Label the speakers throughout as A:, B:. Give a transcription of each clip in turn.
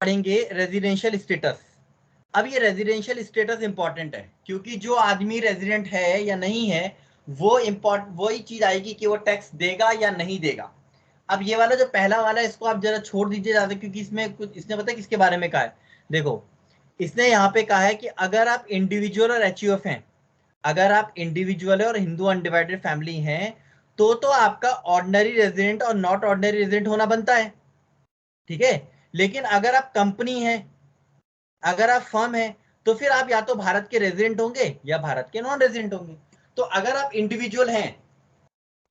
A: पढ़ेंगे residential status. अब ये रेजिडेंशियल स्टेटस इंपॉर्टेंट है क्योंकि जो आदमी रेजिडेंट है या नहीं है वो वही चीज आएगी कि वो टैक्स देगा या नहीं देगा। अब ये वाला जो पहला वाला है इसको आप जरा छोड़ दीजिए ज्यादा, क्योंकि इसमें कुछ इसने पता है किसके बारे में कहा है। देखो इसने यहाँ पे कहा है कि अगर आप इंडिविजुअल और एचयूएफ हैं, अगर आप इंडिविजुअल है और हिंदू अनडिवाइडेड फैमिली हैं तो आपका ऑर्डिनरी रेजिडेंट और नॉट ऑर्डिनरी रेजिडेंट होना बनता है, ठीक है। लेकिन अगर आप कंपनी है, अगर आप फर्म है, तो फिर आप या तो भारत के रेजिडेंट होंगे या भारत के नॉन रेजिडेंट होंगे। तो अगर आप इंडिविजुअल हैं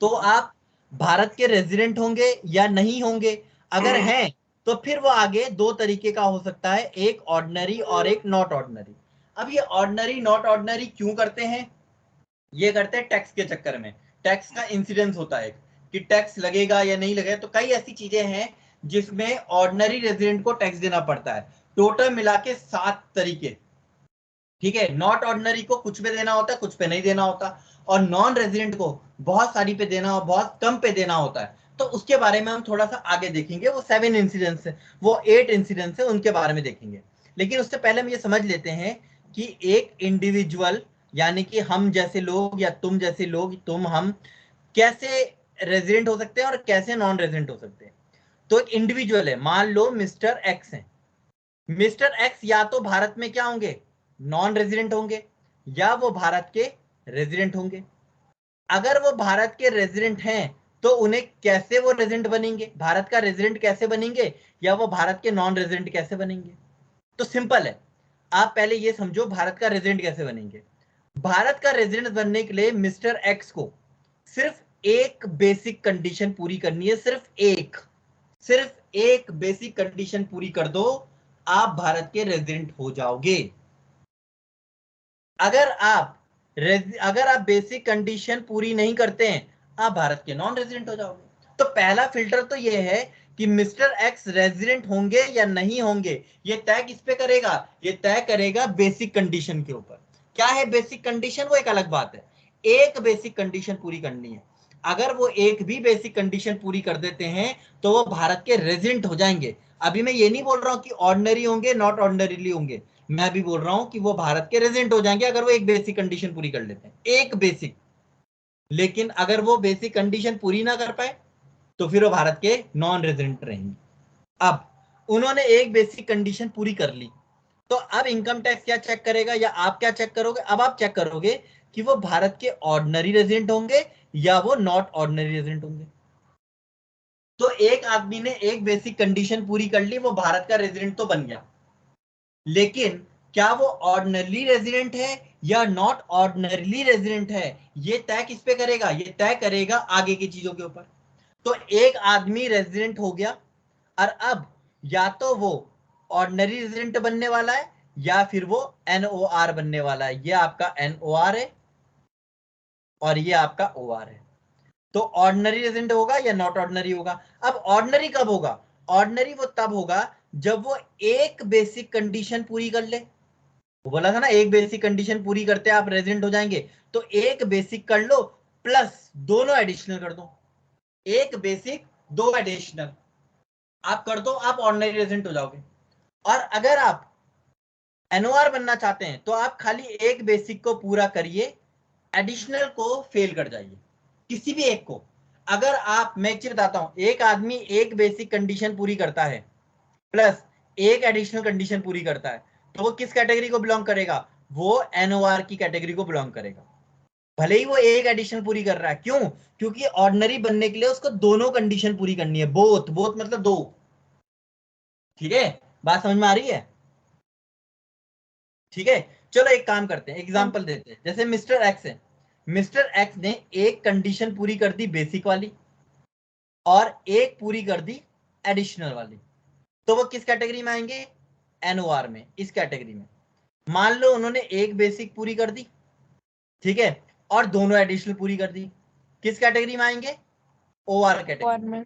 A: तो आप भारत के रेजिडेंट होंगे या नहीं होंगे। अगर हैं तो फिर वो आगे दो तरीके का हो सकता है, एक ऑर्डिनरी और एक नॉट ऑर्डिनरी। अब ये ऑर्डिनरी नॉट ऑर्डिनरी क्यों करते हैं? ये करते हैं टैक्स के चक्कर में। टैक्स का इंसिडेंस होता है कि टैक्स लगेगा या नहीं लगेगा। तो कई ऐसी चीजें हैं जिसमें ऑर्डिनरी रेजिडेंट को टैक्स देना पड़ता है। टोटल मिला के 7 तरीके, ठीक है। नॉट ऑर्डिनरी को कुछ पे देना होता है, कुछ पे नहीं देना होता, और नॉन रेजिडेंट को बहुत सारी पे देना और बहुत कम पे देना होता है। तो उसके बारे में हम थोड़ा सा आगे देखेंगे। वो 7 इंसिडेंट्स है, वो 8 इंसिडेंट्स है, उनके बारे में देखेंगे। लेकिन उससे पहले हम ये समझ लेते हैं कि एक इंडिविजुअल यानी कि हम जैसे लोग या तुम जैसे लोग, तुम हम कैसे रेजिडेंट हो सकते हैं और कैसे नॉन रेजिडेंट हो सकते हैं। तो एक इंडिविजुअल है, मान लो मिस्टर एक्स है। मिस्टर एक्स या तो भारत में क्या होंगे, नॉन रेजिडेंट होंगे, या वो भारत के रेजिडेंट होंगे। अगर वो भारत के रेजिडेंट हैं तो उन्हें कैसे वो रेजिडेंट बनेंगे, भारत का रेजिडेंट कैसे बनेंगे, या वो भारत के नॉन रेजिडेंट कैसे बनेंगे? तो सिंपल है, आप पहले ये समझो भारत का रेजिडेंट कैसे बनेंगे। भारत का रेजिडेंट बनने के लिए मिस्टर एक्स को सिर्फ एक बेसिक कंडीशन पूरी करनी है, सिर्फ एक बेसिक कंडीशन पूरी कर दो, आप भारत के रेजिडेंट हो जाओगे। अगर आप बेसिक कंडीशन पूरी नहीं करते हैं, आप भारत के नॉन रेजिडेंट हो जाओगे। तो पहला फिल्टर तो ये है कि मिस्टर एक्स रेजिडेंट होंगे या नहीं होंगे, ये तय किस पे करेगा, ये तय करेगा बेसिक कंडीशन के ऊपर। क्या है बेसिक कंडीशन, वो एक अलग बात है। एक बेसिक कंडीशन पूरी करनी है, अगर वो एक भी बेसिक कंडीशन पूरी कर देते हैं तो वो भारत के रेजिडेंट हो जाएंगे। अभी मैं ये नहीं बोल रहा हूं कि ऑर्डिनरी होंगे नॉट ऑर्डिनरीली होंगे, मैं भी बोल रहा हूं कि वो भारत के रेजिडेंट हो जाएंगे अगर वो एक बेसिक कंडीशन पूरी कर लेते हैं, एक बेसिक। लेकिन अगर वो बेसिक कंडीशन पूरी ना कर पाए तो फिर वो भारत के नॉन रेजिडेंट रहेंगे। अब उन्होंने एक बेसिक कंडीशन पूरी कर ली, तो अब इनकम टैक्स क्या चेक करेगा या आप क्या चेक करोगे? अब आप चेक करोगे कि वो भारत के ऑर्डिनरी रेजिडेंट होंगे या वो नॉट ऑर्डिनरी रेजिडेंट होंगे। तो एक आदमी ने एक बेसिक कंडीशन पूरी कर ली, वो भारत का रेजिडेंट तो बन गया, लेकिन क्या वो ऑर्डिनरी रेजिडेंट है या नॉट ऑर्डिनरीली रेजिडेंट है, ये तय किस पे करेगा? ये तय करेगा आगे की चीजों के ऊपर। तो एक आदमी रेजिडेंट हो गया और अब या तो वो ऑर्डिनरी रेजिडेंट बनने वाला है या फिर वो एनओआर बनने वाला है। ये आपका एनओआर है और ये आपका ओआर है। तो ऑर्डिनरी रेजिडेंट होगा या नॉट ऑर्डिनरी होगा? अब ऑर्डिनरी कब होगा? ऑर्डिनरी वो तब होगा जब वो एक बेसिक कंडीशन पूरी कर ले। वो बोला था ना एक बेसिक कंडीशन पूरी करते आप रेजिडेंट हो जाएंगे, तो एक बेसिक कर लो प्लस दोनों एडिशनल कर दो। एक बेसिक दो एडिशनल आप कर दो, आप ऑर्डिनरी रेजिडेंट हो जाओगे। और अगर आप एनओआर बनना चाहते हैं तो आप खाली एक बेसिक को पूरा करिए, एडिशनल को फेल कर जाइए, किसी भी एक को। अगर आप, मैं एक चीज बताता हूं, एक आदमी एक बेसिक कंडीशन पूरी करता है प्लस एक एडिशनल कंडीशन पूरी करता है, तो वो किस कैटेगरी को बिलोंग करेगा? वो एनओआर की कैटेगरी को बिलोंग करेगा, भले ही वो एक एडिशन पूरी कर रहा है। क्यों? क्योंकि ऑर्डिनरी बनने के लिए उसको दोनों कंडीशन पूरी करनी है, बोथ बोथ मतलब दो। ठीक है, बात समझ में आ रही है? ठीक है, चलो एक काम करते हैं,
B: हाँ।
A: एग्जांपल देते हैं। जैसे मिस्टर एक्स है, मिस्टर एक्स ने एक कंडीशन पूरी कर दी बेसिक वाली और एक पूरी कर दी एडिशनल वाली, तो वो किस कैटेगरी में आएंगे? एनओआर में, इस कैटेगरी में। मान लो उन्होंने एक बेसिक पूरी कर दी, ठीक है, और दोनों एडिशनल पूरी कर दी, किस कैटेगरी में आएंगे? ओआर कैटेगरी
B: और
A: में।
B: में।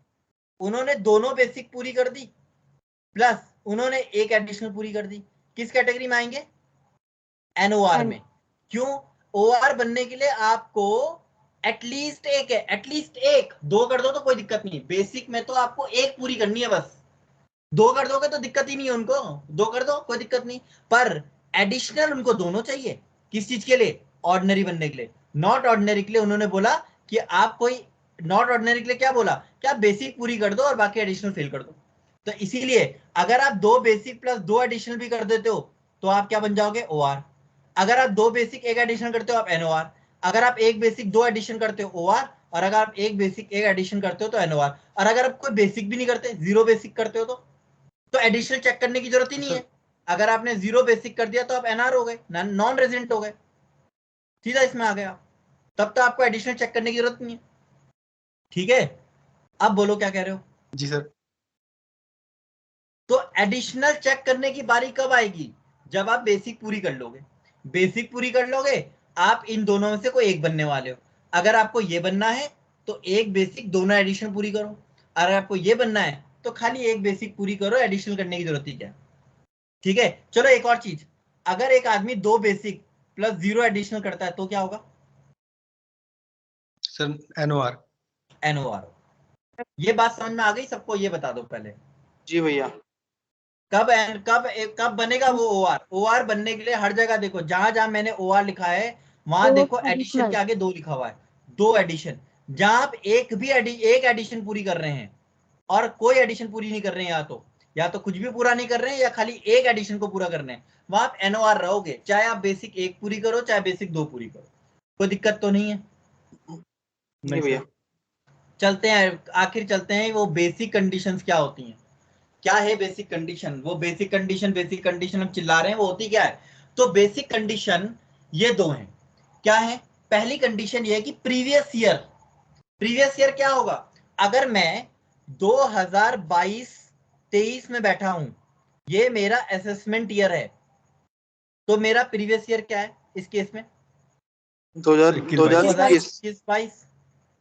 A: उन्होंने दोनों बेसिक पूरी कर दी प्लस उन्होंने एक एडिशनल पूरी कर दी, किस कैटेगरी में आएंगे? एनओआर
B: एंड
A: में। क्यों? ओआर बनने के लिए आपको एटलीस्ट एक है, एटलीस्ट एक, दो कर दो तो कोई दिक्कत नहीं, बेसिक में तो आपको एक पूरी करनी है बस। दो कर दोगे तो दिक्कत ही नहीं है उनको, दो कर दो कोई दिक्कत नहीं, पर एडिशनल उनको दोनों चाहिए। किस चीज के लिए? ऑर्डिनरी बनने के लिए। नॉट ऑर्डिनरी के लिए उन्होंने बोला कि आप कोई, नॉट ऑर्डिनरी के लिए क्या बोला, क्या बेसिक पूरी कर दो और बाकी एडिशनल फेल कर दो। तो इसीलिए अगर आप दो बेसिक प्लस दो एडिशनल भी कर देते हो तो आप क्या बन जाओगे? ओआर। अगर आप दो बेसिक एक एडिशन करते हो आप एनओआर। अगर आप एक बेसिक दो एडिशन करते हो ओआर, और अगर आप एक बेसिक एक एडिशन करते हो तो एनओआर। और अगर आप कोई बेसिक भी नहीं करते, जीरो बेसिक करते हो तो एडिशनल चेक करने की जरूरत ही नहीं है। अगर आपने जीरो बेसिक कर दिया तो आप एनआर हो गए, नॉन रेजिडेंट हो गए, सीधा इसमें आ गए आप। तब तो आपको एडिशनल चेक करने की जरूरत नहीं है। ठीक है, अब बोलो क्या कह रहे हो?
B: जी सर।
A: तो एडिशनल चेक करने की बारी कब आएगी? जब आप बेसिक पूरी कर लोगे। बेसिक पूरी कर लोगे, आप इन दोनों में से कोई एक बनने वाले हो। अगर आपको ये बनना है तो एक बेसिक दोनों एडिशन पूरी करो, अगर आपको ये बनना है तो खाली एक बेसिक पूरी करो, एडिशनल करने की जरूरत ही क्या। ठीक है, चलो एक और चीज, अगर एक आदमी दो बेसिक प्लस जीरो एडिशनल करता है तो क्या होगा?
B: Sir NOR.
A: एनओआर। ये बात समझ में आ गई सबको? ये बता दो पहले,
C: जी भैया।
A: कब कब कब बनेगा वो ओआर? ओआर बनने के लिए हर जगह देखो, जहां जहां मैंने ओआर लिखा है वहां देखो एडिशन के आगे दो लिखा हुआ है, दो एडिशन। जहां आप एक भी एक एडिशन पूरी कर रहे हैं और कोई एडिशन पूरी नहीं कर रहे हैं, या तो कुछ भी पूरा नहीं कर रहे हैं या खाली एक एडिशन को पूरा कर रहे हैं, वहां आप एनओआर रहोगे, चाहे आप बेसिक एक पूरी करो चाहे बेसिक दो पूरी करो, कोई दिक्कत तो नहीं है।
C: जी भैया।
A: चलते हैं, आखिर चलते हैं वो बेसिक कंडीशंस क्या होती हैं। क्या है बेसिक कंडीशन? वो बेसिक कंडीशन हम चिल्ला रहे हैं, वो होती क्या है? तो बेसिक कंडीशन ये दो हैं। क्या है? पहली कंडीशन ये है कि प्रीवियस ईयर। प्रीवियस ईयर क्या होगा? अगर मैं 2022-23 में बैठा हूं, ये मेरा असेसमेंट ईयर है, तो मेरा प्रीवियस ईयर क्या है इस केस में?
C: 2021।
A: 2021-22।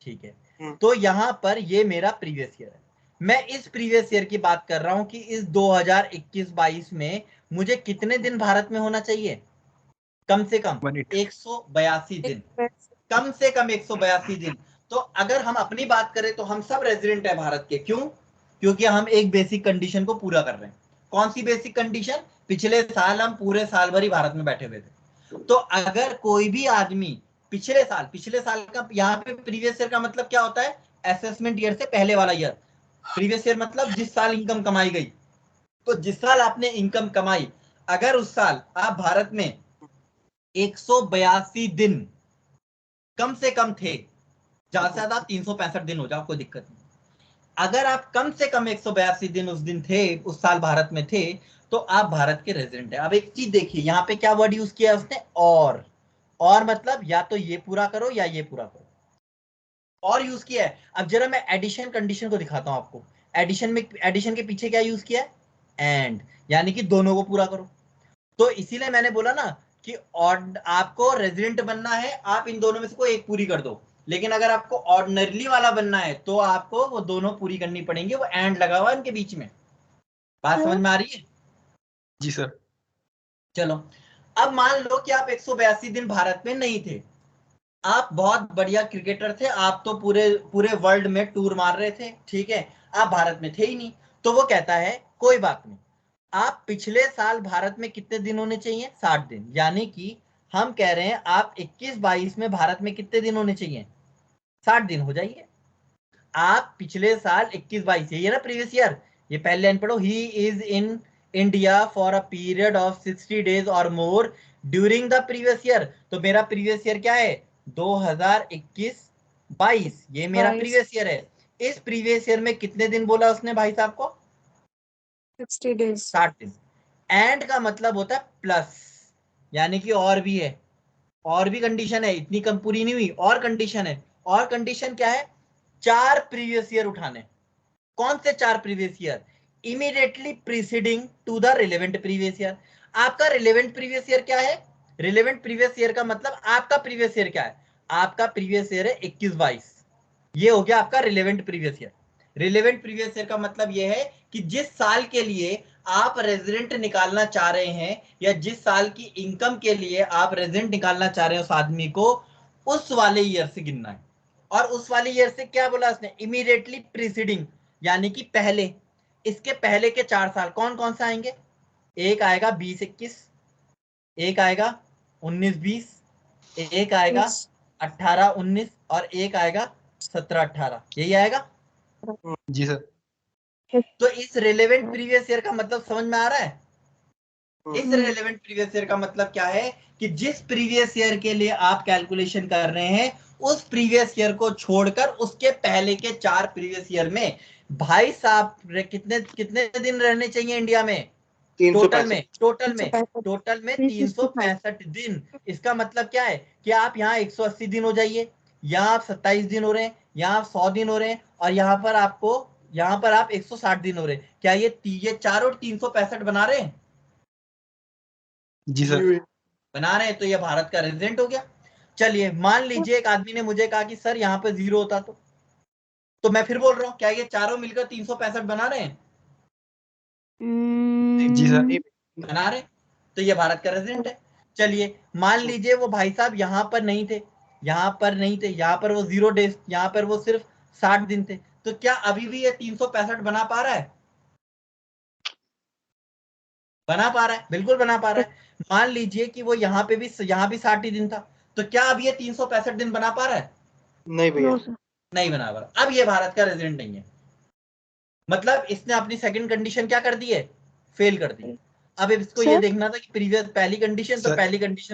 A: ठीक है, तो यहां पर ये मेरा प्रीवियस ईयर है। मैं इस प्रीवियस ईयर की बात कर रहा हूं कि इस 2021-22 में मुझे कितने दिन भारत में होना चाहिए? कम से कम 182 दिन, कम से कम 182 दिन। तो अगर हम अपनी बात करें तो हम सब रेजिडेंट है भारत के। क्यों? क्योंकि हम एक बेसिक कंडीशन को पूरा कर रहे हैं। कौन सी बेसिक कंडीशन? पिछले साल हम पूरे साल भर ही भारत में बैठे हुए थे। तो अगर कोई भी आदमी पिछले साल का, यहाँ पे प्रीवियस ईयर का मतलब क्या होता है? असेसमेंट ईयर से पहले वाला ईयर। प्रीवियस ईयर मतलब जिस साल इनकम कमाई गई। तो जिस साल आपने इनकम कमाई, अगर उस साल आप भारत में 182 दिन कम से कम थे, ज्यादा से ज्यादा 365 दिन हो जाओ, कोई दिक्कत नहीं। अगर आप कम से कम 182 दिन उस दिन थे, उस साल भारत में थे, तो आप भारत के रेजिडेंट है। अब एक चीज देखिए, यहाँ पे क्या वर्ड यूज किया उसने? और मतलब या तो ये पूरा करो या ये पूरा करो, और यूज किया है। अब जरा मैं एडिशन कंडीशन को दिखाता हूं आपको। एडिशन के पीछे क्या यूज किया है? एंड, यानी कि दोनों को पूरा करो। तो इसीलिए मैंने बोला ना कि आपको रेजिडेंट बनना है, आप इन दोनों में से कोई एक पूरी कर दो। लेकिन अगर आपको ऑर्डिनरी वाला बनना है तो आपको वो दोनों पूरी करनी पड़ेंगी, वो एंड लगा हुआ है इनके बीच में। बात समझ में आ रही है?
B: जी सर।
A: चलो, अब मान लो कि आप 182 दिन भारत में नहीं थे, आप बहुत बढ़िया क्रिकेटर थे, आप तो पूरे पूरे वर्ल्ड में टूर मार रहे थे, ठीक है, आप भारत में थे ही नहीं। तो वो कहता है कोई बात नहीं, आप पिछले साल भारत में कितने दिन होने चाहिए? 60 दिन। यानी कि हम कह रहे हैं आप 21-22 में भारत में कितने दिन होने चाहिए? 60 दिन हो जाइए। आप पिछले साल 21-22, ये ना प्रीवियस ईयर, ये पहले लाइन पढ़ो, he is in India for a period of 60 days और more during the previous year. तो मेरा प्रीवियस ईयर क्या है? 2021-22, ये मेरा प्रीवियस ईयर है। इस प्रीवियस ईयर में कितने दिन बोला उसने भाई साहब को?
D: 60 डेज।
A: 60 दिन। एंड का मतलब होता है प्लस, यानी कि और भी है, और भी कंडीशन है, इतनी कम पूरी नहीं हुई, और कंडीशन है। और कंडीशन क्या है? 4 प्रीवियस ईयर उठाने। कौन से 4 previous year? Immediately preceding to the relevant previous year. आपका रिलेवेंट प्रीवियस ईयर क्या है? रिलेवेंट प्रीवियस ईयर का मतलब आपका प्रीवियस ईयर क्या है? आपका प्रीवियस ईयर है 21-22, ये हो गया आपका relevant previous year. Relevant previous year का मतलब ये है कि जिस साल के लिए आप रेजिडेंट निकालना चाह रहे हैं, या जिस साल की इनकम के लिए आप रेजिडेंट निकालना चाह रहे हो उस आदमी को, उस वाले ईयर से गिनना है। और उस वाले ईयर से क्या बोला उसने? इमीडिएटली प्रीसीडिंग, यानी कि पहले। इसके पहले के 4 साल कौन कौन से आएंगे? एक आएगा 20-21, एक आएगा 19-20, एक आएगा
D: Yes.
A: 18-19 और एक आएगा 17-18। यही आएगा।
B: जी सर।
A: तो इस रिलेवेंट प्रीवियस ईयर का मतलब समझ में आ रहा है? इस रिलेवेंट प्रीवियस ईयर का मतलब क्या है कि जिस प्रीवियस ईयर के लिए आप कैलकुलेशन कर रहे हैं उस प्रीवियस ईयर को छोड़कर उसके पहले के 4 प्रीवियस ईयर में भाई साहब कितने कितने दिन रहने चाहिए इंडिया में? टोटल में 365 दिन। इसका मतलब क्या है कि आप यहाँ 180 दिन हो जाइए, यहाँ आप 27 दिन हो रहे हैं, यहाँ आप 100 दिन हो रहे हैं और यहाँ पर आप 160 दिन हो रहे हैं। क्या ये चारों 365 बना रहे हैं?
B: जी सर।
A: बना रहे हैं। तो ये भारत का रेजिडेंट हो गया। चलिए मान लीजिए एक आदमी ने मुझे कहा कि सर यहाँ पे 0 होता तो मैं फिर बोल रहा हूँ क्या ये चारों मिलकर 365 बना रहे हैं?
B: जी सर।
A: बना रहे। तो ये भारत का रेजिडेंट है। चलिए मान लीजिए वो भाई साहब यहाँ पर नहीं थे, यहाँ पर वो 0 डेज, यहाँ पर वो सिर्फ 60 दिन थे। तो क्या अभी भी ये 365 बना पा रहा है? बना पा रहा है, बिल्कुल बना पा रहा है। मान लीजिए कि वो यहाँ भी 60 ही दिन था, तो क्या अब ये 365 दिन बना पा रहा है?
C: नहीं भैया।
A: नहीं बना पा रहा। अब ये भारत का रेजिडेंट नहीं है। मतलब इसने अपनी सेकंड कंडीशन क्या कर दी है? फेल कर दी। अब इसको ये देखना था कि प्रीवियस पहली कंडीशन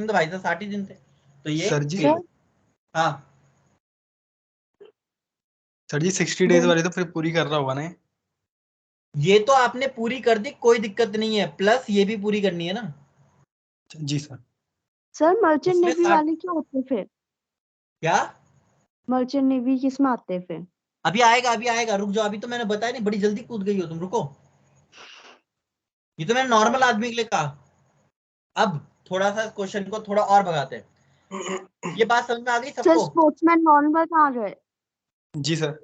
A: तो भाई साहब 60 ही दिन थे, तो ये
B: सर जी।
A: फेल। हाँ
B: सर जी 60 डेज वाली तो फिर पूरी कर रहा होगा ना?
A: ये तो आपने पूरी कर दी, कोई दिक्कत नहीं है, प्लस ये भी पूरी करनी है ना।
B: जी सर।
E: सर मर्चेंट
A: उसमें
E: नेवी
A: 60
E: वाले क्या होते हैं फिर?
A: क्या?
E: मर्चेंट नेवी किस में आते हैं फिर?
A: अभी आएगा, रुक जाओ। अभी तो मैंने बताया नहीं, बड़ी जल्दी कूद गई हो तुम, रुको। ये तो मैंने नॉर्मल आदमी के लिए कहा। अब थोड़ा सा क्वेश्चन को थोड़ा और भगाते हैं। ये बात समझ में आ गई
E: सर
A: सबको?
E: स्पोर्ट्समैन नॉर्मल कहाँ गए?
B: जी सर।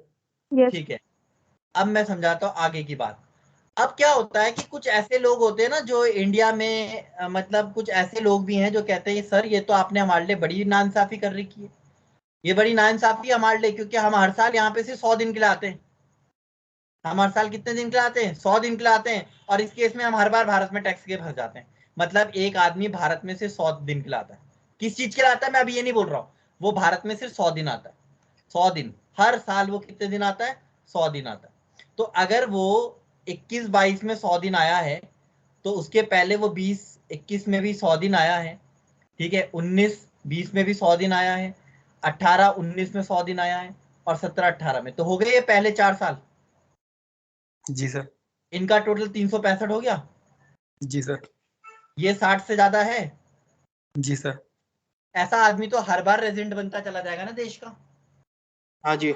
E: यस।
A: ठीक है, अब मैं समझाता हूँ आगे की बात। अब क्या होता है कि कुछ ऐसे लोग होते हैं ना जो इंडिया में मतलब कुछ ऐसे लोग भी हैं जो कहते हैं सर ये तो आपने हमारे लिए बड़ी नाइंसाफी कर रखी है, ये बड़ी नाइंसाफी हमारे लिए, क्योंकि हम हर साल यहाँ पे सिर्फ 100 दिन के लिए आते हैं। हम हर साल कितने दिन के लिए आते हैं? 100 दिन के लिए आते हैं, और इस केस में हम हर बार भारत में टैक्स के फंस जाते हैं। मतलब एक आदमी भारत में से 100 दिन के लिए आता है। किस चीज के लिए आता है मैं अभी ये नहीं बोल रहा हूँ, वो भारत में सिर्फ 100 दिन आता है। 100 दिन, हर साल वो कितने दिन आता है? 100 दिन आता है। तो अगर वो 21-22 में 100 दिन आया है, तो उसके पहले वो 20-21 में भी 100 दिन आया है, ठीक है, 19-20 में भी 100 दिन आया है, 18-19 में 100 दिन आया है, और 17-18 में। तो हो गए ये पहले 4 साल।
B: जी सर।
A: इनका टोटल 365 हो गया।
B: जी सर।
A: ये 60 से ज्यादा है।
B: जी सर।
A: ऐसा आदमी तो हर बार रेजिडेंट बनता चला जाएगा ना देश का।
C: हाँ जी।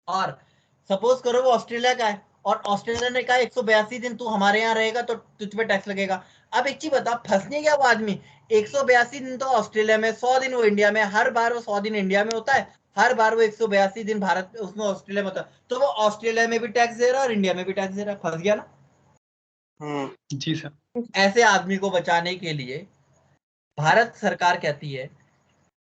A: और सपोज करो वो ऑस्ट्रेलिया का है और ऑस्ट्रेलिया ने कहा 182 दिन तू हमारे यहाँ रहेगा तो तुझ पे टैक्स लगेगा। अब एक चीज बता, फंसने गया वो आदमी। 182 दिन तो ऑस्ट्रेलिया में, 100 दिन वो इंडिया में, हर बार वो 100 दिन इंडिया में होता है, हर बार वो 182 दिन भारत उसमें ऑस्ट्रेलिया में होता है, तो वो ऑस्ट्रेलिया में भी टैक्स दे रहा है और इंडिया में भी टैक्स दे रहा है। फंस गया ना।
B: जी सर।
A: ऐसे आदमी को बचाने के लिए भारत सरकार कहती है,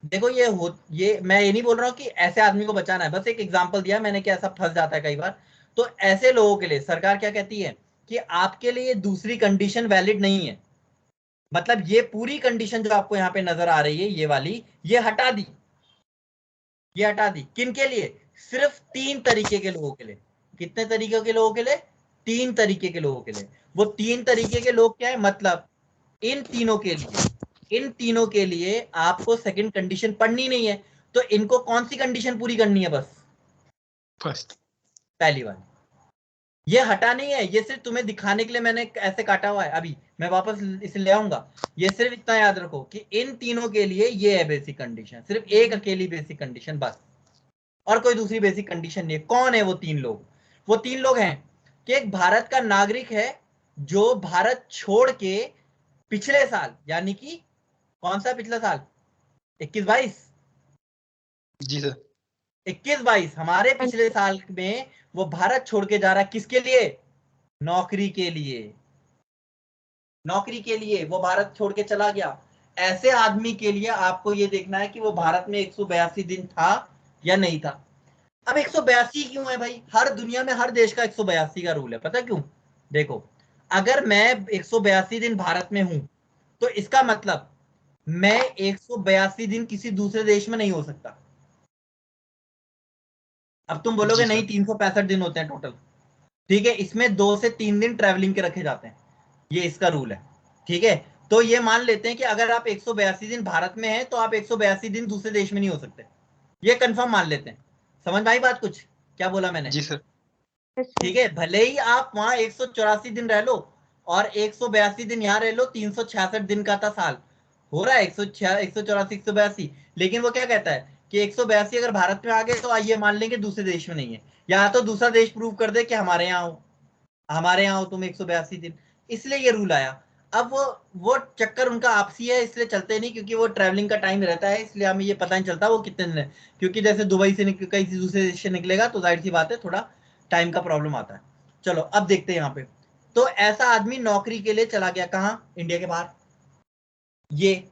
A: देखो ये मैं ये नहीं बोल रहा हूँ कि ऐसे आदमी को बचाना है, बस एक एग्जांपल दिया मैंने कि ऐसा फंस जाता है कई बार। तो ऐसे लोगों के लिए सरकार क्या कहती है कि आपके लिए दूसरी कंडीशन वैलिड नहीं है। मतलब ये पूरी कंडीशन जो आपको यहाँ पे नजर आ रही है ये वाली, ये हटा दी। ये हटा दी किन के लिए? सिर्फ 3 तरीके के लोगों के लिए। कितने तरीके के लोगों के लिए? 3 तरीके के लोगों के लिए। वो 3 तरीके के लोग क्या है? मतलब इन तीनों के लिए आपको सेकंड कंडीशन पढ़नी नहीं है। तो इनको कौन सी कंडीशन पूरी करनी है? बस
B: फर्स्ट।
A: पहली वाली। ये हटा नहीं है, ये सिर्फ तुम्हें दिखाने के लिए मैंने ऐसे काटा हुआ है। अभी मैं वापस इसे ले आऊंगा। ये सिर्फ इतना याद रखो कि इन तीनों के लिए ये है बेसिक कंडीशन, सिर्फ एक अकेली बेसिक कंडीशन बस, और कोई दूसरी बेसिक कंडीशन नहीं है। कौन है वो 3 लोग? वो 3 लोग हैं कि एक भारत का नागरिक है जो भारत छोड़ के पिछले साल, यानी कि कौन सा पिछला साल? 21-22।
B: जी सर।
A: 21-22 हमारे पिछले साल में वो भारत छोड़ के जा रहा है। किसके लिए? नौकरी के लिए। नौकरी के लिए वो भारत छोड़ के चला गया। ऐसे आदमी के लिए आपको ये देखना है कि वो भारत में 182 दिन था या नहीं था। अब 182 क्यों है भाई? हर दुनिया में हर देश का 182 का रूल है, पता क्यों? देखो, अगर मैं 182 दिन भारत में हूं तो इसका मतलब मैं 182 दिन किसी दूसरे देश में नहीं हो सकता। अब तुम बोलोगे
B: जी
A: नहीं,
B: सर।
A: 365 दिन होते हैं टोटल, ठीक है, इसमें 2 से 3 दिन ट्रैवलिंग के रखे जाते हैं, ये इसका रूल है, ठीक है। तो ये मान लेते हैं कि अगर आप 182 दिन भारत में हैं तो आप 182 दिन दूसरे देश में नहीं हो सकते, ये कंफर्म मान लेते हैं। समझ में आई बात कुछ, क्या बोला मैंने?
B: जी सर।
E: Yes, sir.
A: ठीक है, भले ही आप वहां 184 दिन रह लो और 182 दिन यहाँ रह लो, 366 दिन का था साल, हो रहा है 184 182, लेकिन वो क्या कहता है कि 182 अगर भारत में आ गए तो आइए मान लेंगे दूसरे देश में नहीं है, या तो दूसरा देश प्रूव कर दे कि हमारे यहाँ हो, हमारे यहाँ हो तुम 182 दिन, इसलिए ये रूल आया। अब वो चक्कर उनका आपसी है, इसलिए चलते नहीं, क्योंकि वो ट्रैवलिंग का टाइम रहता है, इसलिए हमें ये पता नहीं चलता वो कितने दिन है, क्योंकि जैसे दुबई से कहीं दूसरे देश से निकलेगा तो जाहिर सी बात है थोड़ा टाइम का प्रॉब्लम आता है। चलो अब देखते हैं यहाँ पे, तो ऐसा आदमी नौकरी के लिए चला गया कहाँ? इंडिया के बाहर। ये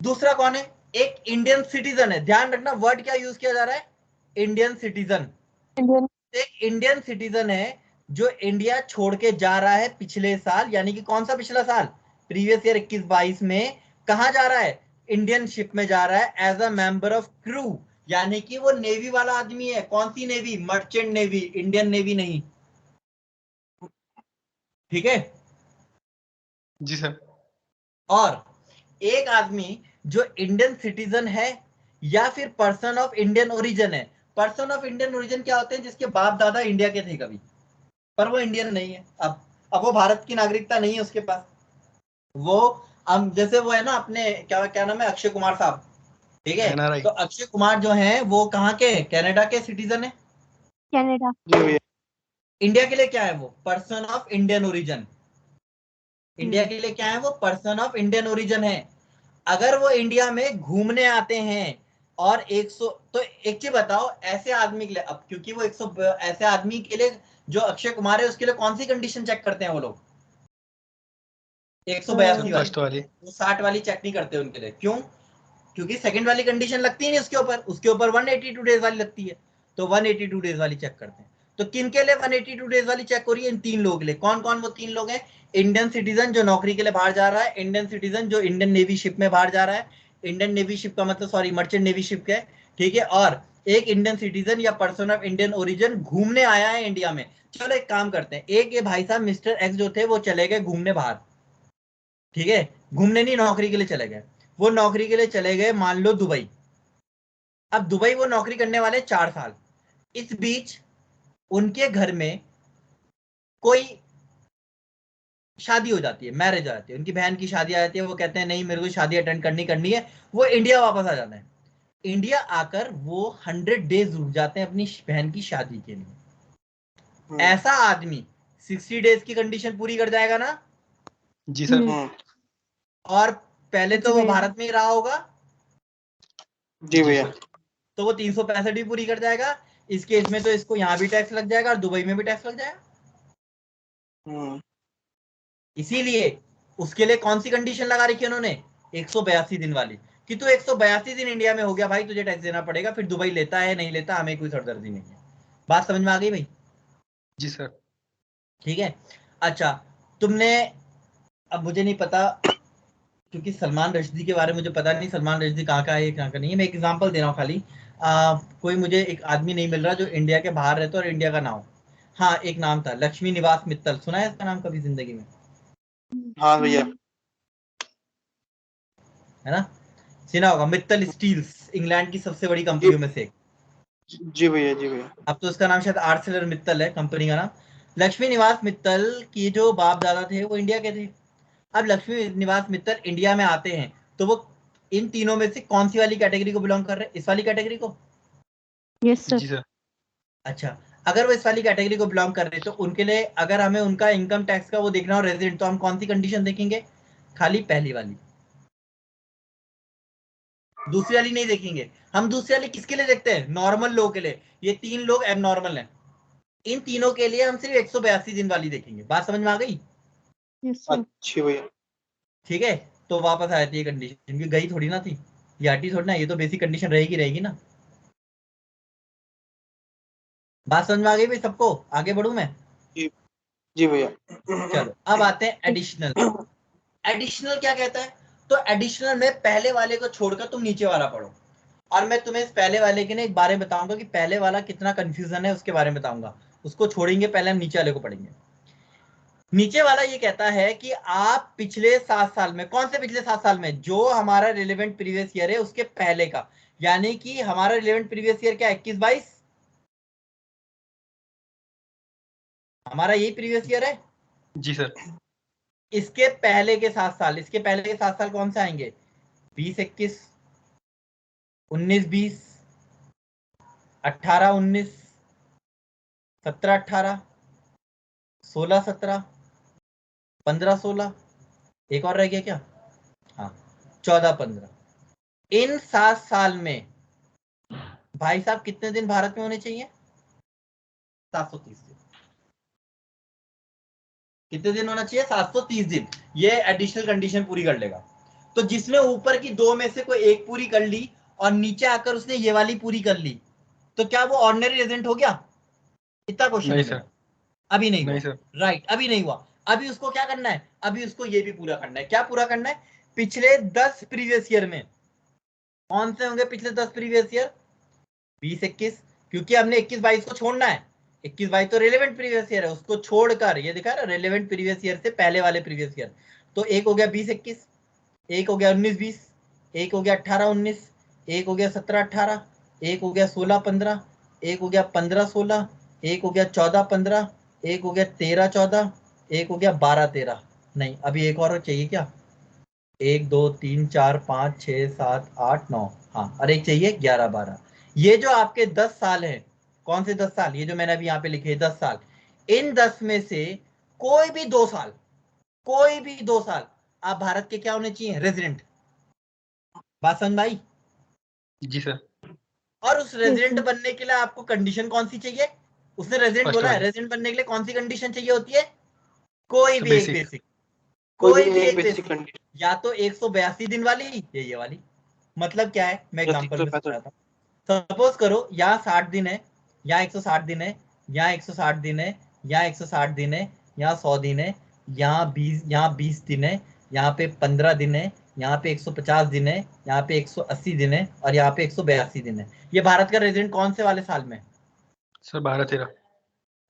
A: दूसरा कौन है? एक इंडियन सिटीजन है, ध्यान रखना वर्ड क्या यूज किया जा रहा है, इंडियन सिटीजन।
E: Indian.
A: एक इंडियन सिटीजन है जो इंडिया छोड़ के जा रहा है पिछले साल, यानी कि कौन सा पिछला साल, प्रीवियस ईयर 21-22 में। कहां जा रहा है? इंडियन शिप में जा रहा है as a member of crew, यानी कि वो नेवी वाला आदमी है। कौन सी navy? Merchant navy, Indian navy नहीं, ठीक है।
B: जी सर।
A: और एक आदमी जो इंडियन सिटीजन है या फिर पर्सन ऑफ इंडियन ओरिजिन है। पर्सन ऑफ इंडियन ओरिजिन क्या होते हैं? जिसके बाप दादा इंडिया के थे कभी, पर वो इंडियन नहीं है। अब वो भारत की नागरिकता नहीं है उसके पास। वो जैसे वो है ना अपने क्या क्या नाम है, अक्षय कुमार साहब, ठीक है।
B: NRI।
A: तो अक्षय कुमार जो है वो कहाँ के? कनाडा के सिटीजन है।
E: Canada.
C: जी भैया।
A: इंडिया के लिए क्या है वो? Person of Indian origin. India
E: Hmm.
A: के लिए क्या है वो? पर्सन ऑफ इंडियन ओरिजिन है। अगर वो इंडिया में घूमने आते हैं और 100, तो एक चीज बताओ, ऐसे आदमी के लिए, अब क्योंकि वो 100, ऐसे आदमी के लिए जो अक्षय कुमार है उसके लिए कौन सी कंडीशन चेक करते हैं वो लोग? 182 वाली।
B: फर्स्ट वाली।
A: वो 60 वाली चेक नहीं करते उनके लिए, क्यों? क्योंकि सेकंड वाली कंडीशन लगती है नहीं उसके ऊपर 182 डेज वाली लगती है, तो 182 डेज वाली चेक करते हैं। तो किन के लिए 182 डेज वाली चेक हो रही है? इन 3 लोगों के लिए। कौन कौन वो 3 लोग हैं? इंडियन सिटीजन जो नौकरी के लिए बाहर जा रहा है, इंडियन सिटीजन जो इंडियन नेवी शिप में बाहर जा रहा है, इंडियन नेवी शिप का मतलब सॉरी मर्चेंट नेवी शिप का, ठीक है, और एक इंडियन सिटीजन या पर्सन ऑफ इंडियन ओरिजिन घूमने आया है इंडिया में। चलो एक काम करते हैं, एक ये भाई साहब मिस्टर एक्स जो थे वो चले गए घूमने बाहर, ठीक है, घूमने नहीं, नौकरी के लिए चले गए। वो नौकरी के लिए चले गए मान लो दुबई। अब दुबई वो नौकरी करने वाले 4 साल, इस बीच उनके घर में कोई शादी हो जाती है, मैरिज आ जाती है, उनकी बहन की शादी आ जाती है, वो कहते हैं नहीं मेरे को शादी अटेंड करनी है, वो इंडिया वापस आ जाते हैं। इंडिया आकर वो 100 डेज रुक जाते हैं अपनी बहन की शादी के लिए। ऐसा आदमी 60 डेज की कंडीशन पूरी कर जाएगा ना?
B: जी सर।
E: Hmm.
A: और पहले तो
E: जी
A: वो
E: भैया।
A: भारत में ही रहा होगा,
C: जी भैया।
A: तो वो 365 भी पूरी कर जाएगा। इस केस में तो इसको यहाँ भी टैक्स लग जाएगा और दुबई में भी टैक्स लग जाएगा। इसीलिए उसके लिए कौन सी कंडीशन लगा रखी है उन्होंने? 182 दिन वाली, कि तू 182 दिन इंडिया में हो गया भाई, तुझे टैक्स देना पड़ेगा, फिर दुबई लेता है नहीं लेता हमें कोई सरदर्दी नहीं है। बात समझ में आ गई भाई?
B: जी सर।
A: ठीक है। अच्छा, तुमने, अब मुझे नहीं पता क्योंकि सलमान रश्दी के बारे में मुझे पता नहीं, सलमान रश्दी कहाँ का है कहाँ का नहीं है, मैं एक एग्जांपल दे रहा हूँ खाली। कोई मुझे एक आदमी नहीं मिल रहा जो इंडिया के बाहर रहता और इंडिया का नाम, हाँ एक नाम था लक्ष्मी निवास मित्तल, सुना है इसका नाम कभी जिंदगी में?
C: हाँ भैया।
A: है ना, सुना होगा, मित्तल स्टील्स इंग्लैंड की सबसे बड़ी
C: जी
A: कंपनियों में से एक।
C: जी भैया। जी भैया।
A: अब तो उसका नाम शायद आर्सेलर मित्तल है कंपनी का नाम। लक्ष्मी निवास मित्तल की जो बाप दादा थे वो इंडिया के थे। अब लक्ष्मी निवास मित्तल इंडिया में आते हैं तो वो इन तीनों में से कौन सी वाली कैटेगरी को बिलोंग कर रहे हैं? इस वाली कैटेगरी को।
E: Yes, sir.
B: जी सर।
A: अच्छा, अगर वो इस वाली कैटेगरी को बिलोंग कर रहे हैं तो उनके लिए अगर हमें उनका इनकम टैक्स का वो देखना हो रेजिडेंट, तो हम कौन सी कंडीशन देखेंगे? खाली पहली वाली, दूसरी वाली नहीं देखेंगे। हम दूसरी वाली किसके लिए देखते हैं? नॉर्मल लोगों के लिए। ये 3 लोग एबनॉर्मल हैं, इन तीनों के लिए हम सिर्फ 182 दिन वाली देखेंगे। बात समझ में आ गई?
E: Yes, sir.
C: अच्छी भैया।
A: ठीक है, तो वापस आ जाती है कंडीशन, क्योंकि गई थोड़ी ना थी, ये हटी थोड़ी ना, ये तो बेसिक कंडीशन रहेगी रहेगी ना। बात समझ में आ गई भाई सबको? आगे बढ़ू मैं?
C: जी भैया।
A: चलो अब आते हैं एडिशनल। एडिशनल क्या कहता है? तो एडिशनल में पहले वाले को छोड़कर तुम नीचे वाला पढ़ो, और मैं तुम्हें इस पहले वाले के ना एक बारे में बताऊंगा कि पहले वाला कितना कंफ्यूजन है, उसके बारे में बताऊंगा। उसको छोड़ेंगे, पहले हम नीचे वाले को पढ़ेंगे। नीचे वाला ये कहता है कि आप पिछले 7 साल में, कौन से पिछले 7 साल में? जो हमारा रिलेवेंट प्रीवियस ईयर है उसके पहले का, यानी कि हमारा रिलेवेंट प्रीवियस ईयर क्या 21-22, हमारा यही प्रीवियस ईयर है।
B: जी सर।
A: इसके पहले के 7 साल, इसके पहले के 7 साल कौन से आएंगे? 20-21, 19-20, 18-19, 17-18, 16-17, 15-16, एक और रह गया क्या? हाँ, 14-15। इन 7 साल में भाई साहब कितने दिन भारत में होने चाहिए? 730 दिन। कितने दिन होना चाहिए? 730 दिन। ये एडिशनल कंडीशन पूरी कर लेगा। तो जिसने ऊपर की दो में से कोई एक पूरी कर ली और नीचे आकर उसने ये वाली पूरी कर ली, तो क्या वो ऑर्डिनरी रेजिडेंट हो गया? इतना क्वेश्चन
B: नहीं
A: है मेरा।
B: सर।
A: अभी नहीं
B: नहीं
A: हुआ।
B: सर।
A: राइट, अभी नहीं हुआ। अभी उसको क्या करना है? अभी उसको ये भी पूरा करना है। क्या पूरा करना है? पिछले 10 प्रीवियस ईयर में कौन से होंगे पिछले 10 प्रीवियस ईयर? 20-21, क्योंकि हमने 21-22 को छोड़ना है। 21-22 तो रेलेवेंट प्रीवियस ईयर है, उसको छोड़कर ये दिखा रहा रेलेवेंट प्रीवियस ईयर से पहले वाले प्रीवियस ईयर। तो एक हो गया 20-21, एक हो गया 19-20, एक हो गया 18-19, एक हो गया 17-18, एक हो गया 16-15, एक हो गया 15-16, एक हो गया 14-15, एक हो गया 13-14, एक हो गया 12-13। नहीं, अभी एक और चाहिए क्या? 1 2 3 4 5 6 7 8 9, हाँ, और एक चाहिए 11-12। ये जो आपके 10 साल हैं, कौन से 10 साल? ये जो मैंने अभी यहाँ पे लिखे 10 साल, इन 10 में से कोई भी 2 साल, कोई भी 2 साल आप भारत के क्या होने चाहिए? रेजिडेंट। बात समझ में आई?
B: जी सर।
A: और उस रेजिडेंट
E: sir.
A: बनने के लिए आपको कंडीशन कौन सी चाहिए? उसने रेजिडेंट
B: फर्स्ट
A: बोला है,
B: वाली
A: रेजिडेंट बनने के लिए कौन सी कंडीशन चाहिए होती है? कोई
B: सर,
A: भी एक
B: बेसिक।
A: बेसिक,
C: कोई
A: कोई
C: भी
A: भी
C: एक
A: एक
C: बेसिक
A: बेसिक।
C: कंडीशन
A: या तो 182 दिन वाली या ये वाली। मतलब क्या है, मैं
C: या
A: एग्जांपल में
C: 365।
A: समझाता हूँ। सपोज करो यहाँ 60 दिन है, यहाँ 160 दिन है, यहाँ 160 दिन है, यहाँ 160 दिन है, यहाँ 100 दिन है, यहाँ 20 दिन है, यहाँ पे 15 दिन है, यहाँ पे 150 दिन है, यहाँ पे 180 दिन है, और यहाँ पे 182 दिन है। ये भारत का रेजिडेंट कौन से वाले साल में?
B: सर 12-13।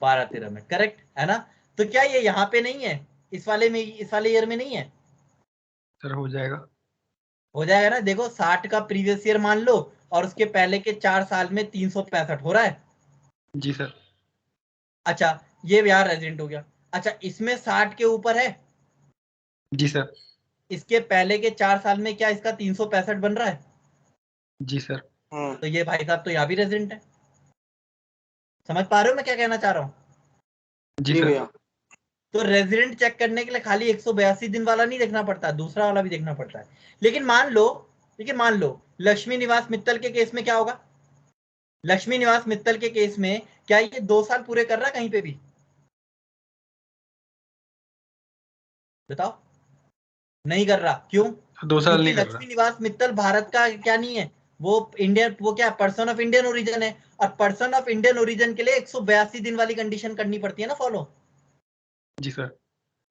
A: 12-13 में, करेक्ट है ना? तो क्या ये यहाँ पे नहीं है? इस वाले में, इस वाले ईयर में नहीं है?
B: सर हो जाएगा।
A: हो जाएगा ना। देखो 60 का प्रीवियस ईयर मान लो, और उसके पहले के 4 साल में 365 हो रहा है।
B: जी सर।
A: अच्छा, ये बिहार रेजिडेंट हो गया। अच्छा, इसमें 60 के ऊपर है,
B: जी सर।
A: इसके पहले के 4 साल में क्या इसका 365 बन रहा है?
B: जी सर।
A: तो ये भाई साहब तो यहाँ भी रेजिडेंट है। समझ पा रहे हो मैं क्या कहना चाह रहा हूँ?
B: जी
C: जी
B: सर।
C: भैया।
A: तो रेजिडेंट चेक करने के लिए खाली 182 दिन वाला नहीं देखना पड़ता, दूसरा वाला भी देखना पड़ता है। लेकिन मान लो लक्ष्मी निवास मित्तल के केस में क्या होगा? लक्ष्मी निवास मित्तल के केस में क्या ये 2 साल पूरे कर रहा है कहीं पे भी? बताओ। नहीं कर रहा, क्यों?
B: 2 साल
A: क्योंकि
B: नहीं कर
A: लक्ष्मी
B: रहा।
A: निवास मित्तल भारत का क्या नहीं है, वो इंडियन, वो क्या पर्सन ऑफ इंडियन ओरिजिन है, और पर्सन ऑफ इंडियन ओरिजिन के लिए 182 दिन वाली कंडीशन करनी पड़ती है ना फॉलो।
B: जी सर।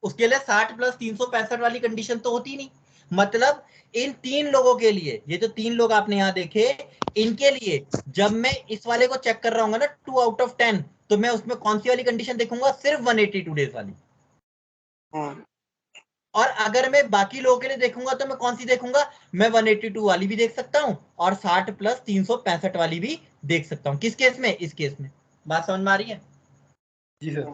A: उसके लिए 60 प्लस 365 वाली कंडीशन तो होती नहीं। मतलब इन 3 लोगों के लिए, ये जो 3 लोग आपने यहाँ देखे, इनके लिए जब मैं इस वाले को चेक कर रहा हूँ ना 2 आउट ऑफ 10, तो मैं उसमें कौन सी वाली कंडीशन देखूंगा? सिर्फ 182 डेज वाली। और अगर मैं बाकी लोगों के लिए देखूंगा तो मैं कौन सी देखूंगा? मैं 182 वाली भी देख सकता हूं, और 60 प्लस 365 वाली भी देख सकता हूं। किस केस में? इस केस में। बात समझ में आ रही है?
B: जी सर।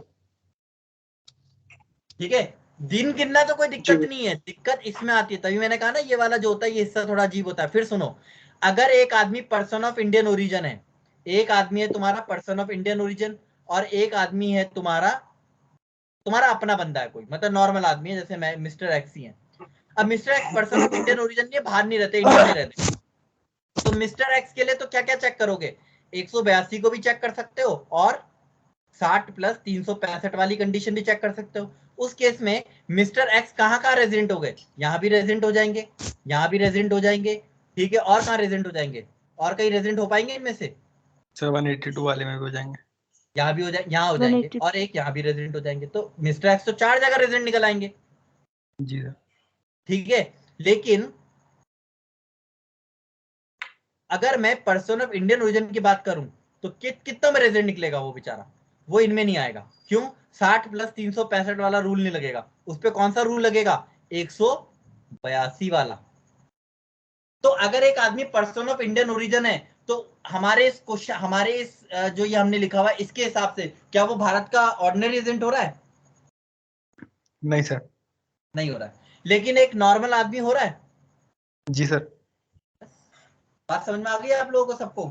A: ठीक है। दिन गिनना तो कोई
C: जी
A: दिक्कत नहीं है, दिक्कत इसमें आती है, तभी मैंने कहा ना ये वाला जो होता है ये हिस्सा थोड़ा अजीब होता है। फिर सुनो, अगर एक आदमी पर्सन ऑफ इंडियन ओरिजिन है, एक आदमी है तुम्हारा पर्सन ऑफ इंडियन ओरिजिन, और एक आदमी है तुम्हारा अपना बंदा है कोई, मतलब नॉर्मल आदमी है, जैसे मैं मिस्टर एक्स ही है। अब mister x person of Indian origin नहीं है, बाहर नहीं रहते, इंडिया में रहते, तो मिस्टर एक्स के लिए तो क्या क्या चेक करोगे? 182 को भी चेक कर सकते हो, और 60 प्लस 365 वाली कंडीशन भी चेक कर सकते हो। उस केस में मिस्टर एक्स कहाँ कहाँ रेजिडेंट हो गए? यहाँ भी रेजिडेंट हो जाएंगे, यहाँ भी रेजिडेंट हो जाएंगे, ठीक है, और कहाँ रेजिडेंट हो जाएंगे? और कहीं रेजिडेंट हो पाएंगे इनमें से?
B: सर 182 वाले में भी हो जाएंगे।
A: यहाँ भी हो जाए, यहाँ हो जाएंगे
E: 180
A: और एक यहाँ भी रेजिडेंट हो जाएंगे, तो मिस्टर एक्स तो 4 जगह रेजिडेंट निकल आएंगे।
B: जी सर।
A: ठीक है, लेकिन अगर मैं पर्सन ऑफ इंडियन ओरिजिन की बात करूं तो कितना में रेजिडेंट निकलेगा वो बेचारा, वो इनमें नहीं आएगा। क्यों? 60 + 365 वाला रूल नहीं लगेगा, उस पर कौन सा रूल लगेगा? 182 वाला। तो अगर एक आदमी पर्सन ऑफ इंडियन ओरिजिन है तो हमारे इस क्वेश्चन, हमारे इस जो ये हमने लिखा हुआ है इसके हिसाब से क्या वो भारत का ऑर्डिनरी रेजिडेंट हो रहा है?
B: नहीं सर।
A: नहीं हो रहा है। लेकिन एक नॉर्मल आदमी हो रहा है।
B: जी सर।
A: बात समझ में आ गई है आप लोगों को सबको?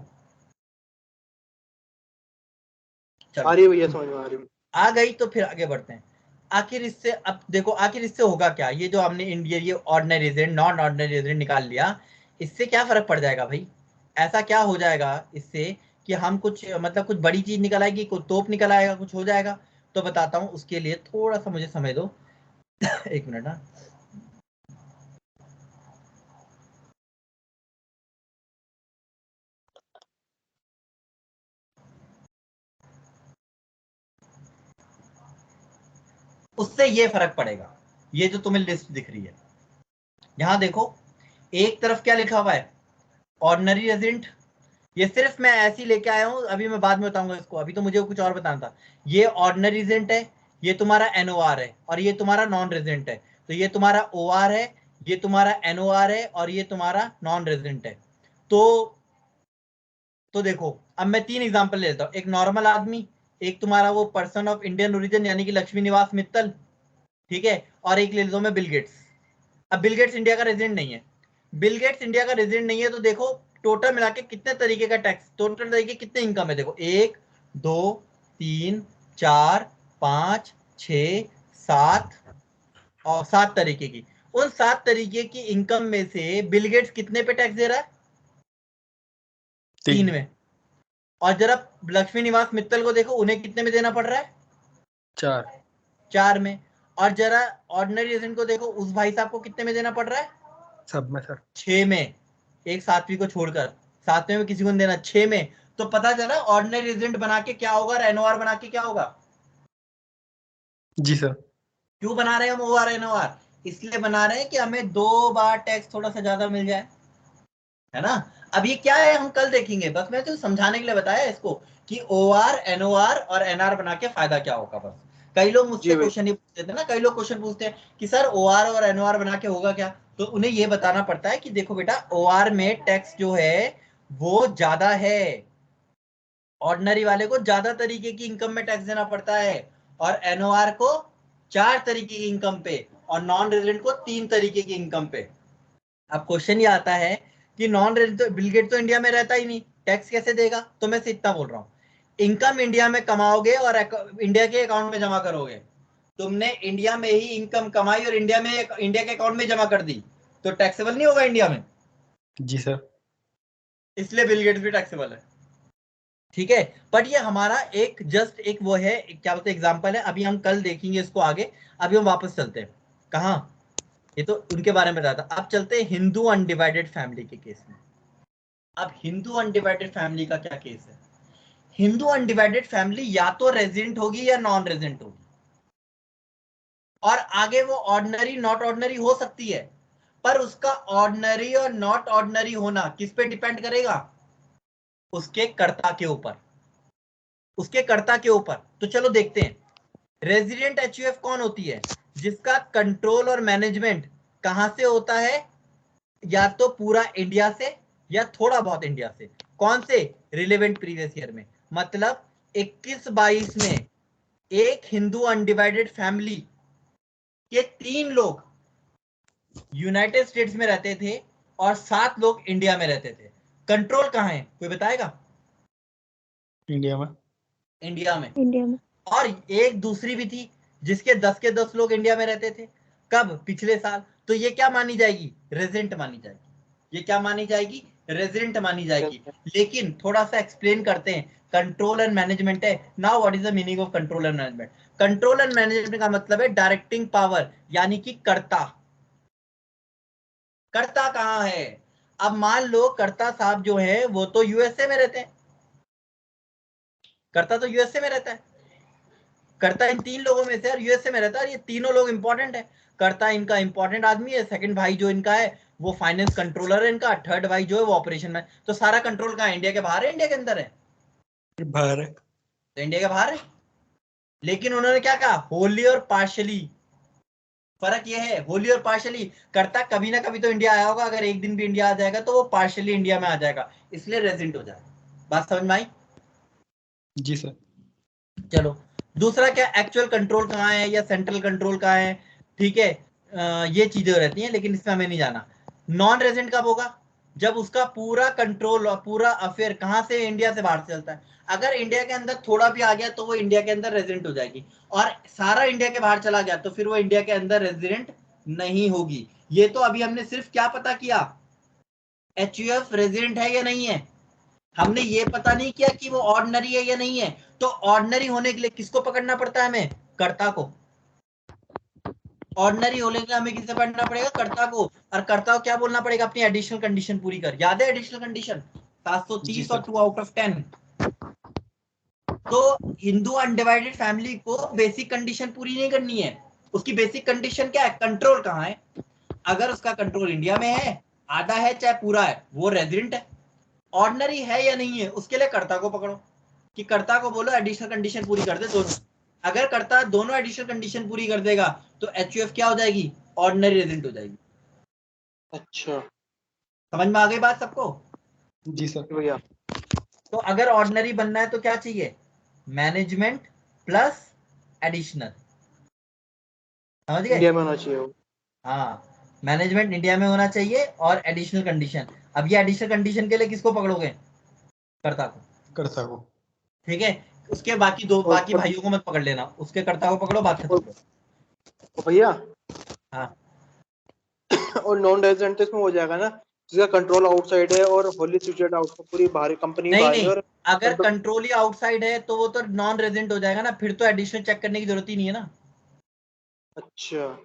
C: आ रही है भैया, समझ में आ रही है।
A: आ गई तो फिर आगे बढ़ते हैं। आखिर इससे, अब देखो आखिर इससे होगा क्या? ये जो हमने इंडिया ये ordinary resident non ordinary resident निकाल लिया, इससे क्या फर्क पड़ जाएगा भाई? ऐसा क्या हो जाएगा इससे कि हम कुछ मतलब कुछ बड़ी चीज निकल आएगी, कुछ तोप निकल आएगा, कुछ हो जाएगा? तो बताता हूँ, उसके लिए थोड़ा सा मुझे समय दो। एक मिनट ना। उससे ये फर्क पड़ेगा, ये जो तुम्हें लिस्ट दिख रही है यहां देखो, एक तरफ क्या लिखा हुआ है? Ordinary resident. ये सिर्फ मैं ऐसे ही लेके आया हूं, अभी मैं बाद में बताऊंगा इसको, अभी तो मुझे कुछ और बताना था। ये ऑर्डिनरी रेजिडेंट है, ये तुम्हारा एनओआर है, और ये तुम्हारा नॉन रेजिडेंट है। तो ये तुम्हारा ओआर है, ये तुम्हारा एनओआर है, और ये तुम्हारा नॉन रेजिडेंट है। तो देखो, अब मैं 3 एग्जांपल लेता हूं। एक नॉर्मल आदमी, एक तुम्हारा वो पर्सन ऑफ इंडियन ओरिजिन यानी कि लक्ष्मी निवास मित्तल, ठीक है, और एक ले लो मैं बिल गेट्स। अब बिल गेट्स इंडिया का रेजिडेंट नहीं है। बिल गेट्स इंडिया का रेजिडेंट नहीं है तो देखो टोटल मिला के कितने तरीके का टैक्स, टोटल तरीके कितने इनकम है? देखो 1 2 3 4 5 6 7 और 7 तरीके की। उन 7 तरीके की इनकम में से बिल गेट्स कितने पे टैक्स दे रहा है? 3 में। और जरा लक्ष्मी निवास मित्तल को देखो, उन्हें कितने में देना पड़ रहा है?
B: 4।
A: 4 में। और जरा ऑर्डिनरी रेजिडेंट को देखो, उस भाई साहब को कितने में देना पड़ रहा है?
B: सब में सर।
A: 6 में, एक 7वीं को छोड़कर। 7वें में किसी को नहीं देना, 6 में। तो पता चला ऑर्डिनरी रेजिडेंट बना के क्या होगा और एनओआर बना के क्या होगा?
B: जी सर।
A: क्यों बना रहे हैं हम ओआर एनओआर? इसलिए बना रहे हैं कि हमें 2 बार टैक्स थोड़ा सा ज्यादा मिल जाए, है ना? अब ये क्या है हम कल देखेंगे, बस मैं तो समझाने के लिए बताया इसको कि ओआर एनओआर और एनआर बना के फायदा क्या होगा बस। कई लोग मुझसे
C: जी भाई।
A: क्वेश्चन ही पूछते थे ना, कई लोग क्वेश्चन पूछते हैं कि सर ओआर और एनओआर बना के होगा क्या? तो उन्हें ये बताना पड़ता है कि देखो बेटा, ओआर में टैक्स जो है वो ज्यादा है, ऑर्डिनरी वाले को ज्यादा तरीके की इनकम में टैक्स देना पड़ता है, और एनओआर को 4 तरीके की इनकम पे, और नॉन रेजिडेंट को 3 तरीके की इनकम पे। अब क्वेश्चन ये आता है कि नॉन रेजिडेंट, बिल गेट तो इंडिया में रहता ही नहीं, टैक्स कैसे देगा? तो मैं इतना बोल रहा हूँ, इनकम इंडिया में कमाओगे और इंडिया के अकाउंट में जमा करोगे। तुमने इंडिया में ही इनकम कमाई और इंडिया के अकाउंट में जमा कर दी, तो टैक्सेबल नहीं होगा इंडिया में।
B: जी सर।
A: इसलिए बिल गेट्स भी टैक्सेबल है, ठीक है। बट ये हमारा एक जस्ट एक वो है, क्या बोलते हैं, एग्जाम्पल है। अभी हम कल देखेंगे इसको आगे। अभी हम वापस चलते हैं, कहाँ? ये तो उनके बारे में बताया था। अब चलते हैं हिंदू अनडिवाइडेड फैमिली के केस में। अब हिंदू अनडिवाइडेड फैमिली का क्या केस है? हिंदू अनडिवाइडेड फैमिली या तो रेजिडेंट होगी या नॉन रेजिडेंट होगी, और आगे वो ऑर्डिनरी नॉट ऑर्डिनरी हो सकती है, पर उसका ऑर्डिनरी और नॉट ऑर्डिनरी होना किस पे डिपेंड करेगा? उसके कर्ता के ऊपर, उसके कर्ता के ऊपर। तो चलो देखते हैं, रेजिडेंट एचयूएफ कौन होती है? जिसका कंट्रोल और मैनेजमेंट कहां से होता है? या तो पूरा इंडिया से या थोड़ा बहुत इंडिया से। कौन से? रिलेवेंट प्रीवियस ईयर में। मतलब 21-22 में एक हिंदू अनडिवाइडेड फैमिली के 3 लोग यूनाइटेड स्टेट्स में रहते थे और 7 लोग इंडिया में रहते थे। कंट्रोल कहां है, कोई बताएगा?
B: इंडिया में।
A: इंडिया में।
E: इंडिया में।
A: और एक दूसरी भी थी जिसके 10 के 10 लोग इंडिया में रहते थे। कब? पिछले साल। तो ये क्या मानी जाएगी? रेजिडेंट मानी जाएगी। ये क्या मानी जाएगी? रेजिडेंट मानी जाएगी। लेकिन थोड़ा सा एक्सप्लेन करते हैं, कंट्रोल एंड मैनेजमेंट है। Now what is the meaning of control and management? Control and management का मतलब है डायरेक्टिंग पावर, यानी कि कर्ता। कर्ता कहां है? अब मान लो कर्ता साहब जो है वो तो यूएसए में रहते हैं, कर्ता तो यूएसए में रहता है, कर्ता इन 3 लोगों में से और यूएसए में रहता है, ये तीनों लोग इंपॉर्टेंट है। कर्ता इनका इंपॉर्टेंट आदमी है, सेकंड भाई जो इनका है वो फाइनेंस कंट्रोलर है इनका, थर्ड भाई जो है वो ऑपरेशन में। तो सारा कंट्रोल कहाँ है, इंडिया के बाहर है, इंडिया के अंदर है?
B: बाहर है।
A: तो इंडिया के बाहर है, लेकिन उन्होंने क्या कहा, होली और पार्शली। फर्क ये है, होली और पार्शली, कर्ता कभी ना कभी तो इंडिया आया होगा, अगर एक दिन भी इंडिया आ जाएगा तो वो पार्शली इंडिया में आ जाएगा, इसलिए रेजिडेंट हो जाएगा। बात समझ में आई?
B: जी सर।
A: चलो दूसरा क्या, एक्चुअल कंट्रोल कहाँ है या सेंट्रल कंट्रोल कहाँ है, ठीक है, ये चीजें रहती हैं, लेकिन इसमें हमें नहीं जाना। नॉन रेजिडेंट कब होगा, जब उसका पूरा कंट्रोल और पूरा अफेयर कहाँ से, इंडिया से बाहर से चलता है। अगर इंडिया के अंदर थोड़ा भी आ गया तो वो इंडिया के अंदर रेजिडेंट हो जाएगी, और सारा इंडिया के बाहर चला गया तो फिर वो इंडिया के अंदर रेजिडेंट नहीं होगी। ये तो अभी हमने सिर्फ क्या पता किया, एचयूएफ रेजिडेंट है या नहीं है, हमने ये पता नहीं किया कि वो ऑर्डिनरी है या नहीं है। तो ऑर्डिनरी होने के लिए किसको पकड़ना पड़ता है, हमें कर्ता को। ऑर्डिनरी होने के लिए हमें किसे पकड़ना पड़ेगा, कर्ता को। और कर्ता को क्या बोलना पड़ेगा, अपनी एडिशनल कंडीशन पूरी कर। याद है एडिशनल कंडीशन 730 और 2 आउट ऑफ 10। तो हिंदू अनडिवाइडेड फैमिली को बेसिक कंडीशन पूरी नहीं करनी है। उसकी बेसिक कंडीशन क्या है, कंट्रोल कहाँ है। अगर उसका कंट्रोल इंडिया में है, आधा है चाहे पूरा है, वो रेजिडेंट है। ऑर्डिनरी है या नहीं है, उसके लिए कर्ता को पकड़ो, कि कर्ता को बोलो एडिशनल कंडीशन पूरी कर दे दोनों। अगर कर्ता दोनों एडिशनल कंडीशन पूरी कर देगा तो एचयूएफ क्या हो जाएगी, ऑर्डिनरी रेजिडेंट हो जाएगी।
C: अच्छा
A: समझ में आ गई बात सबको?
B: जी सर।
C: भैया।
A: तो अगर ऑर्डिनरी बनना है तो क्या चाहिए, मैनेजमेंट प्लस एडिशनल। समझ गए?
C: इंडिया में होना चाहिए वो।
A: हाँ, मैनेजमेंट इंडिया में होना चाहिए और एडिशनल कंडीशन। अब ये एडिशनल कंडीशन के लिए किसको पकड़ोगे, कर्ता को।
B: कर्ता को।
A: ठीक है, उसके बाकी
C: और
A: भाइयों को मत पकड़ लेना, उसके कर्ता को पकड़ो, बात खत्म करो।
C: भैया
A: हाँ,
C: और नॉन रेजिडेंट तो इसमें हो जाएगा ना, जिसका कंट्रोल आउटसाइड है और होली सिचुएटेड आउटसाइड, पूरी बाहरी कंपनी
A: नहीं
C: बाहरी
A: नहीं,
C: और
A: अगर कंट्रोल ही आउटसाइड है तो वो तो नॉन रेजिडेंट हो जाएगा ना, फिर तो एडिशनल चेक करने की जरूरत ही नहीं है ना।
C: अच्छा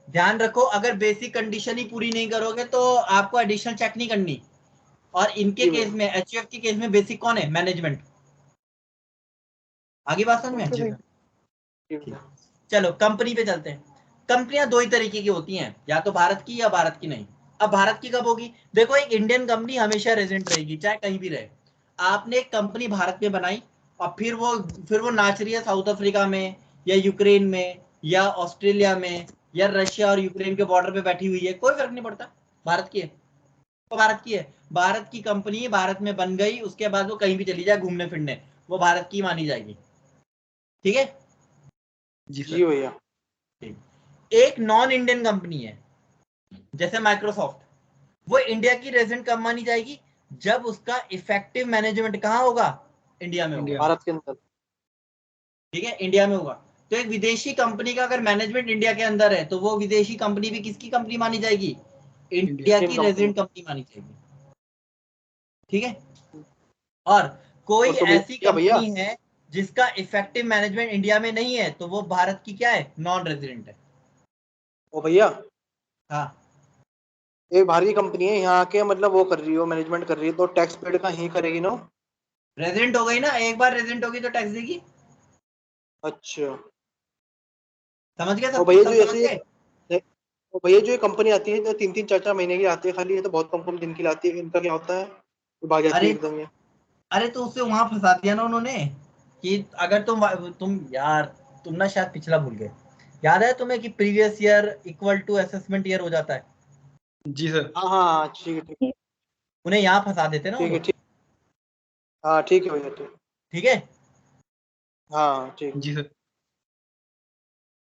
A: ध्यान रखो, अगर बेसिक कंडीशन ही पूरी नहीं करोगे तो आपको एडिशनल चेक नहीं करनी। और इनके
C: जी
A: केस
C: भैया।
A: में, एचयूएफ के केस में बेसिक कौन है, मैनेजमेंट। आगे बात समझ में?
D: Okay,
B: जी
D: bhai.
B: सर।
C: जी भैया।
A: चलो कंपनी पे चलते हैं। कंपनियां दो ही तरीके की होती हैं, या तो भारत की या भारत की नहीं। अब भारत की कब होगी, देखो एक इंडियन कंपनी हमेशा रेजिडेंट रहेगी चाहे कहीं भी रहे। आपने एक कंपनी भारत में बनाई और फिर वो नाच रही है साउथ अफ्रीका में या यूक्रेन में या ऑस्ट्रेलिया में या रशिया और यूक्रेन के बॉर्डर पे बैठी हुई है, कोई फर्क नहीं पड़ता, भारत की है तो भारत की है। भारत की कंपनी भारत में बन गई, उसके बाद वो कहीं भी चली जाए घूमने फिरने, वो भारत की मानी जाएगी। ठीक है,
B: जी
C: जी
B: सर।
C: भैया।
A: एक नॉन इंडियन कंपनी है जैसे माइक्रोसॉफ्ट, वो इंडिया की रेजिडेंट कब मानी जाएगी, जब उसका इफेक्टिव मैनेजमेंट कहाँ होगा, इंडिया में होगा।
B: इंडिया में।
C: भारत के अंदर।
A: ठीक है, इंडिया में होगा। तो एक विदेशी कंपनी का अगर मैनेजमेंट इंडिया के अंदर है तो वो विदेशी कंपनी भी किसकी कंपनी मानी जाएगी,
B: इंडिया।
A: इंडिया
C: इंडियन
A: की
C: कंपनी।
A: रेजिडेंट कंपनी मानी जाएगी। ठीक है, और कोई
C: और तो
A: ऐसी
C: भैया भैया
A: कंपनी है जिसका इफेक्टिव मैनेजमेंट इंडिया में नहीं है तो वो भारत की क्या है, नॉन रेजिडेंट है।
C: ओ भैया,
A: हाँ,
C: एक भारतीय कंपनी है यहाँ के, मतलब वो कर रही हो, मैनेजमेंट कर रही है, तो टैक्स पेड का ही करेगी ना।
A: रेजिडेंट हो गई ना, एक बार रेजिडेंट होगी तो टैक्स देगी।
C: अच्छा।
A: समझ गए,
C: और
A: सब
C: भैया जो
A: सब समझ
C: ऐसे
A: गए?
C: और भैया जो ये कंपनी आती है, तो 3-3 4-4 महीने की आती है खाली, ये तो बहुत कम कम दिन की आती है, इनका क्या होता है, तो भाग जाती है
A: अरे
C: एकदम ये।
A: अरे तो उससे वहां फंसा दिया ना उन्होंने, कि अगर तुम यार, तुम ना शायद पिछला भूल गए। याद है तुम्हें कि previous year equal to assessment year हो जाता है,
B: जी सर।
C: हाँ हाँ हाँ, ठीक है ठीक।
A: उन्हें यहाँ फंसा देते ना वो
C: ठीक है
A: लोग।
C: ठीक। हाँ ठीक है भैया ठीक।
A: ठीक है,
C: हाँ ठीक।
B: जी सर।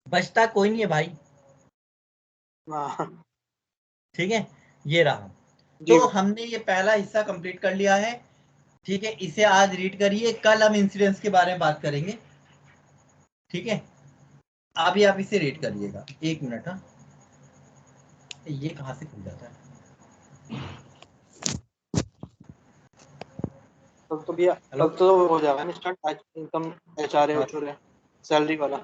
A: बचता कोई नहीं है भाई।
C: हाँ
A: ठीक है, ये रहा।
C: जी
A: तो हमने ये पहला हिस्सा कंप्लीट कर लिया है। ठीक है, इसे आज रीड करिए, कल हम इंसिडेंट्स के बारे में बात करेंगे। ठीक है, अभी आप इसे रीड करिएगा, 1 मिनट। हाँ, ये कहाँ से खुल जाता है?
C: तब तो भैया,
A: हेलो,
C: तब तो हो जाएगा ना स्टार्ट आज, इनकम एचआर है
A: हाँ,
C: उचूर है, सैलरी वाला।